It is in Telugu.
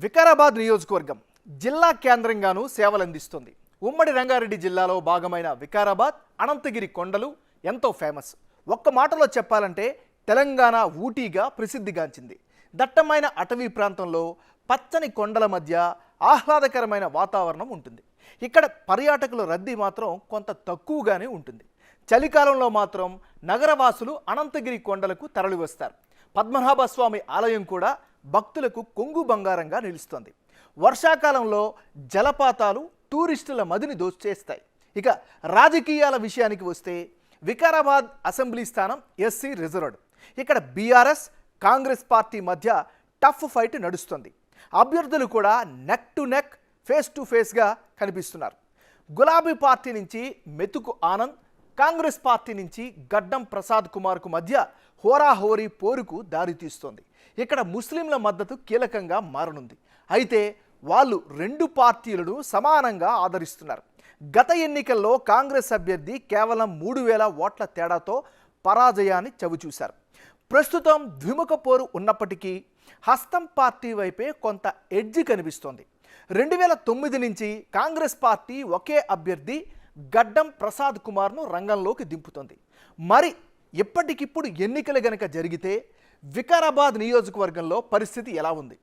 వికారాబాద్ నియోజకవర్గం జిల్లా కేంద్రంగాను సేవలందిస్తుంది. ఉమ్మడి రంగారెడ్డి జిల్లాలో భాగమైన వికారాబాద్ అనంతగిరి కొండలు ఎంతో ఫేమస్. ఒక్క మాటలో చెప్పాలంటే తెలంగాణ ఊటీగా ప్రసిద్ధిగాంచింది. దట్టమైన అటవీ ప్రాంతంలో పచ్చని కొండల మధ్య ఆహ్లాదకరమైన వాతావరణం ఉంటుంది. ఇక్కడ పర్యాటకుల రద్దీ మాత్రం కొంత తక్కువగానే ఉంటుంది. చలికాలంలో మాత్రం నగరవాసులు అనంతగిరి కొండలకు తరలివస్తారు. పద్మనాభస్వామి ఆలయం కూడా భక్తులకు కొంగు బంగారంగా నిలుస్తుంది. వర్షాకాలంలో జలపాతాలు టూరిస్టుల మదిని దోచేస్తాయి. ఇక రాజకీయాల విషయానికి వస్తే వికారాబాద్ అసెంబ్లీ స్థానం ఎస్సీ రిజర్వ్డ్. ఇక్కడ బీఆర్ఎస్ కాంగ్రెస్ పార్టీ మధ్య టఫ్ ఫైట్ నడుస్తుంది. అభ్యర్థులు కూడా neck to neck face to ఫేస్గా కనిపిస్తున్నారు. గులాబీ పార్టీ నుంచి మెతుకు ఆనంద్, కాంగ్రెస్ పార్టీ నుంచి గడ్డం ప్రసాద్ కుమార్కు మధ్య హోరాహోరీ పోరుకు దారితీస్తోంది. ఇక్కడ ముస్లింల మద్దతు కీలకంగా మారనుంది. అయితే వాళ్ళు రెండు పార్టీలను సమానంగా ఆదరిస్తున్నారు. గత ఎన్నికల్లో కాంగ్రెస్ అభ్యర్థి కేవలం 3000 ఓట్ల తేడాతో పరాజయాన్ని చవిచూశారు. ప్రస్తుతం ద్విముఖ పోరు ఉన్నప్పటికీ హస్తం పార్టీ వైపే కొంత ఎడ్జి కనిపిస్తోంది. 2009 నుంచి కాంగ్రెస్ పార్టీ ఒకే అభ్యర్థి గడ్డం ప్రసాద్ కుమార్ను రంగంలోకి దింపుతోంది. మరి ఇప్పటికిప్పుడు ఎన్నికలు గనక జరిగితే వికారాబాద్ నియోజకవర్గంలో పరిస్థితి ఎలా ఉంది?